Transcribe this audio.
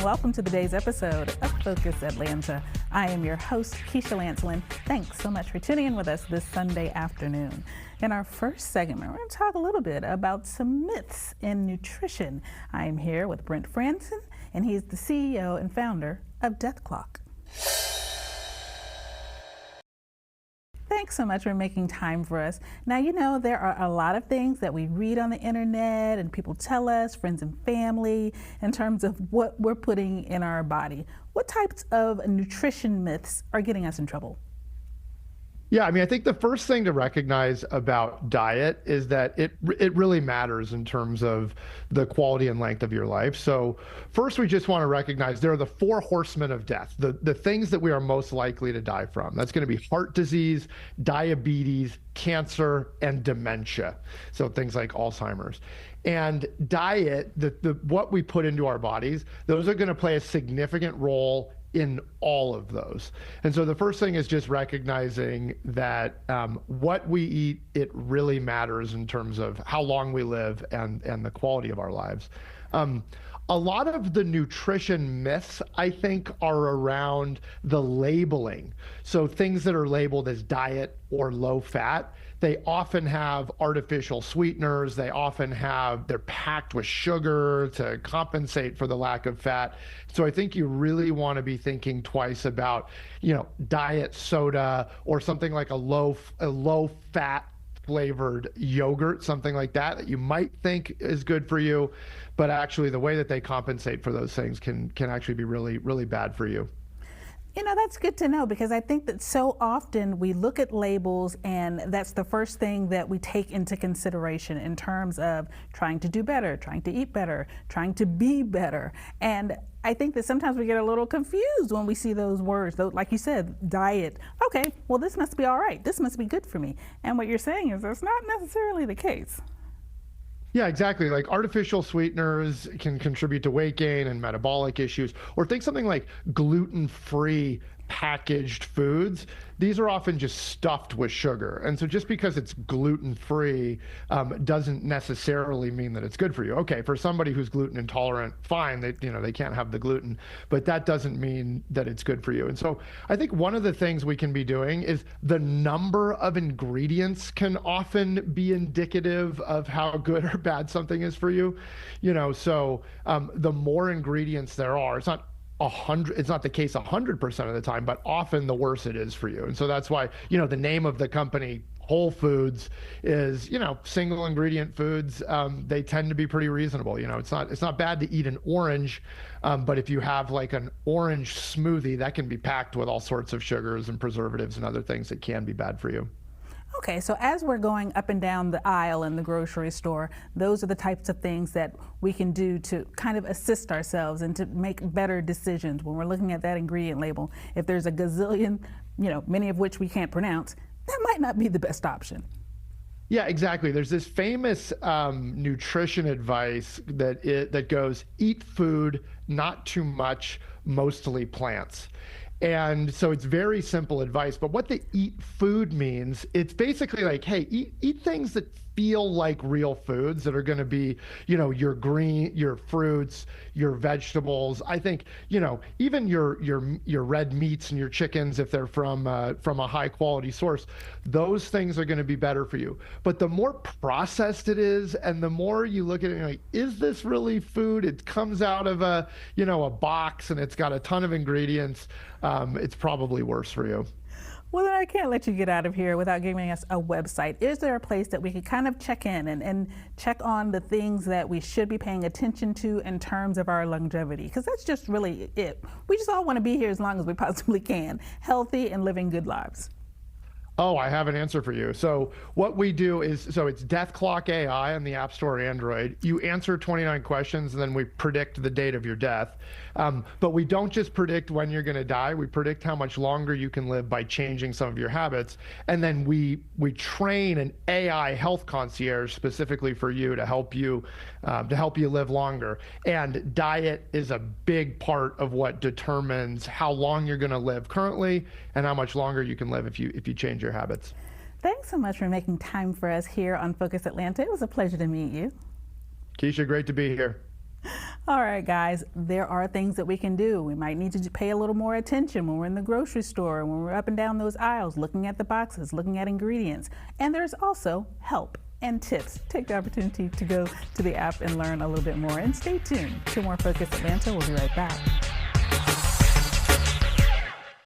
and welcome to today's episode of Focus Atlanta. I am your host, Keisha Lancelin. Thanks so much for tuning in with us this Sunday afternoon. In our first segment, we're going to talk a little bit about some myths in nutrition. I am here with Brent Franson, and he's the CEO and founder of Death Clock. Thanks so much for making time for us. Now, you know, there are a lot of things that we read on the internet and people tell us, friends and family, in terms of what we're putting in our body. What types of nutrition myths are getting us in trouble? Yeah, I think the first thing to recognize about diet is that it really matters in terms of the quality and length of your life. So first, we just want to recognize there are the four horsemen of death, the things that we are most likely to die from. That's going to be heart disease, diabetes, cancer, and dementia. So things like Alzheimer's. And diet, what we put into our bodies, those are going to play a significant role in all of those. And so the first thing is just recognizing that what we eat, it really matters in terms of how long we live and the quality of our lives. A lot of the nutrition myths, I think, are around the labeling. So things that are labeled as diet or low fat, they often have artificial sweeteners. They're packed with sugar to compensate for the lack of fat. So I think you really want to be thinking twice about, diet soda or something like a low fat flavored yogurt, something like that you might think is good for you, but actually the way that they compensate for those things can actually be really, really bad for you. That's good to know, because I think that so often we look at labels and that's the first thing that we take into consideration in terms of trying to do better, trying to eat better, trying to be better. And I think that sometimes we get a little confused when we see those words, like you said, diet. Okay, well, this must be all right. This must be good for me. And what you're saying is that's not necessarily the case. Yeah, exactly. Like artificial sweeteners can contribute to weight gain and metabolic issues, or think something like gluten-free packaged foods. These are often just stuffed with sugar. And so just because it's gluten-free doesn't necessarily mean that it's good for you. Okay, for somebody who's gluten intolerant, fine, they can't have the gluten, but that doesn't mean that it's good for you. And so I think one of the things we can be doing is the number of ingredients can often be indicative of how good or bad something is for you. So the more ingredients there are, it's not the case 100% of the time, but often the worse it is for you. And so that's why, the name of the company, Whole Foods, is, single ingredient foods. They tend to be pretty reasonable. It's not bad to eat an orange, but if you have like an orange smoothie, that can be packed with all sorts of sugars and preservatives and other things that can be bad for you. Okay, so as we're going up and down the aisle in the grocery store, those are the types of things that we can do to kind of assist ourselves and to make better decisions when we're looking at that ingredient label. If there's a gazillion, many of which we can't pronounce, that might not be the best option. Yeah, exactly. There's this famous nutrition advice that goes, eat food, not too much, mostly plants. And so it's very simple advice, but what the eat food means, it's basically like, hey, eat things that feel like real foods that are going to be, your fruits, your vegetables. I think, even your red meats and your chickens, if they're from a high quality source, those things are going to be better for you. But the more processed it is, and the more you look at it, like, is this really food? It comes out of a box and it's got a ton of ingredients. It's probably worse for you. Well, then I can't let you get out of here without giving us a website. Is there a place that we could kind of check in and check on the things that we should be paying attention to in terms of our longevity? Because that's just really it. We just all want to be here as long as we possibly can, healthy and living good lives. Oh, I have an answer for you. So what we do is, it's Death Clock AI on the App Store or Android. You answer 29 questions and then we predict the date of your death. But we don't just predict when you're going to die. We predict how much longer you can live by changing some of your habits. And then we train an AI health concierge specifically for you to help you live longer. And diet is a big part of what determines how long you're going to live currently and how much longer you can live if you change your habits. Thanks so much for making time for us here on Focus Atlanta. It was a pleasure to meet you. Keisha, great to be here. All right, guys, there are things that we can do. We might need to pay a little more attention when we're in the grocery store, when we're up and down those aisles, looking at the boxes, looking at ingredients. And there's also help and tips. Take the opportunity to go to the app and learn a little bit more. And stay tuned to more Focus Atlanta. We'll be right back.